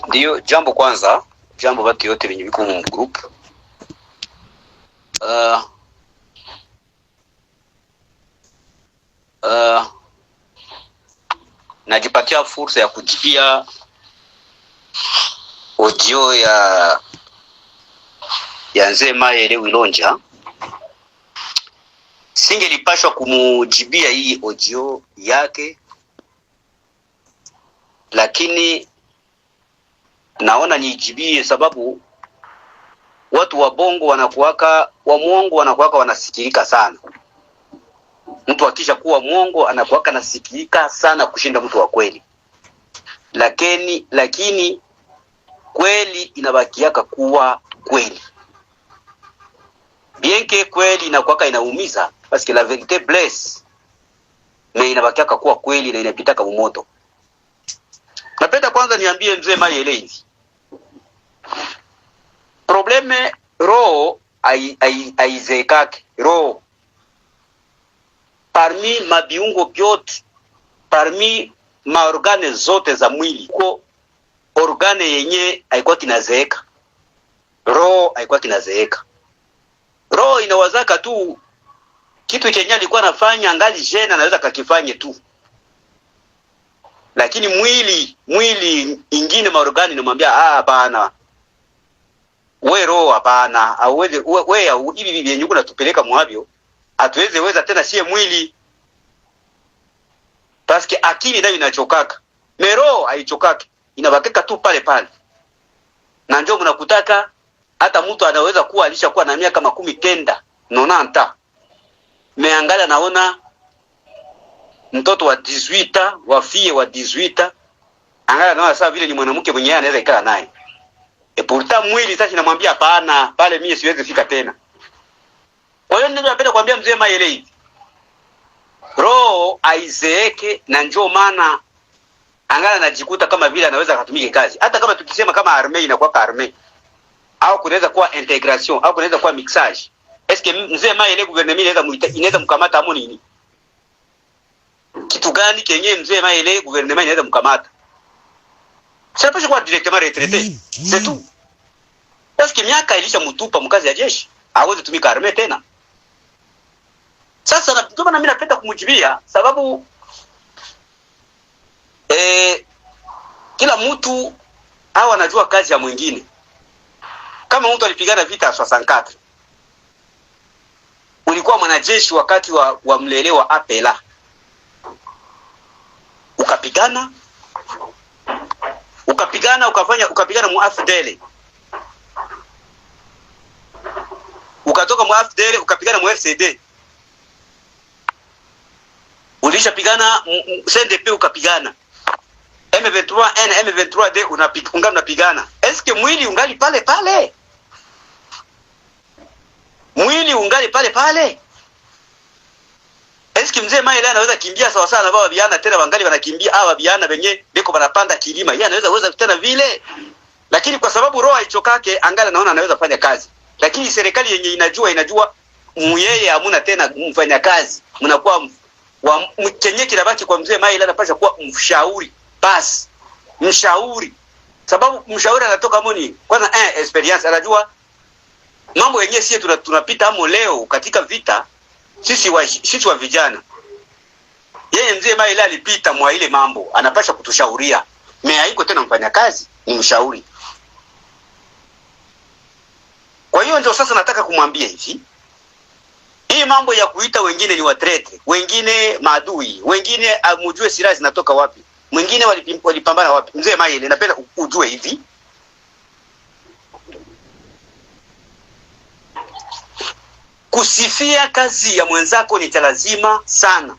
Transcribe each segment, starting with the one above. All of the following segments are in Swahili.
Ndio jambo kwanza, jambo watu yote wenye biko mu group. Najipatia fursa ya kujibia audio ya Nzee Mayele Wilonja. Singelipashwa kumujibia hii audio yake, lakini naona nijibie sababu watu wa bongo wanakuwaka wa muongo, wanakuwaka wanasikilika sana. Mtu akisha kuwa muongo anakuwaka nasikilika sana kushinda mtu wa kweli. Lakini kweli inabakiaka kuwa kweli. Bienke kweli inakuwaka inaumiza, parce que la vérité blesse. Mais inabakiaka kuwa kweli na inapitaka moto. Napenda kwanza niambie Nzee Mayele hivi. Probleme roho aizekake. Roho parmi mabiungo vyote, parmi maorgane zote za mwili, kwa organe yenye haikuwa kinazeeka. Roho haikuwa kinazeeka. Roho inawazaka tu kitu chenye alikuwa anafanya angali jena anaweza kakifanye tu. Lakini mwili ingine maorgani inamwambia hapana. We roho hapana, auweze we hivi vyenye uko natupeleka mwabio atuweze weza tena sie mwili. Paske akili nayo inachokaka. Roho haichokaki, inabakeka tu pale pale. Na njoo mnakutaka hata mtu anaweza kuwa alishakuwa na miaka 90 90. Meangalia naona mtoto wa 18, wafie wa 18, angalia naona sasa vile ni mwanamke mwenyewe anaweza ikaa naye. Pourtant mwili sasa inamwambia hapana, pale mimi siwezi fika tena. Kwa hiyo ndio napenda kuambia Mzee Mayele hivi. Roho aizeeke, na njoo maana angalia najikuta kama vile anaweza kutumika kazi. Hata kama tukisema kama armée inakuwa armée, au kunaweza kuwa integration, au kunaweza kuwa mixage. Est-ce que Mzee Mayele gouvernement inaweza mkamata hapo nini? Kitu gani kenye Mzee Mayele gouvernement inaweza mkamata? Ça peut pas directement retraité. C'est tout. Parce que miaka ilisha mtupa mkazi ya jeshi, hawezi tumika armée tena. Sasa ndio maana mimi napenda kumjibia sababu kila mtu hawa anajua kazi ya mwingine. Kama mtu alipigana vita 64, ulikuwa mwanajeshi wakati wa mlele wa Apela, ukapigana ukapigana mu AFDL, ukatoka mu AFDL ukapigana mu FCD, ulishapigana CNDP, ukapigana M23N M23D, unapigana. Est-ce que mwili ungali pale pale? Mwili ungali pale pale? Est-ce que Mzee Mayele anaweza kimbia sawa sawa na baba biana tena wangali wanakimbia hawa biana wenye beko wanapanda kilima? Yeye anaweza tena vile. Lakini kwa sababu roho haichokake, angali naona anaweza fanya kazi. Lakini serikali yenye inajua yeye hamuna tena mfanya kazi. Mnakuwa mchenye kinabaki kwa Mzee Mayele anapaswa kuwa mshauri. Basi mshauri. Sababu mshauri anatoka moni kwanza experience, anajua mambo yenyewe sisi tunapita hamo leo katika vita. Sisi wa vijana. Yeye Mzee Mayele alipita mwa ile mambo, anapaswa kutushauria. Haiko tena mfanya kazi, ni mshauri. Kwa hiyo ndio sasa nataka kumwambia hivi. Hii mambo ya kuita wengine ni watrete, wengine maadui, wengine amujue silaha zinatoka wapi, mwingine walipambana wapi. Mzee Mayele napenda ujue hivi. Kusifia kazi ya mwenzako ni lazima sana.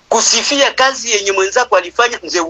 Kusifia kazi yenye mwenzako alifanya Mzee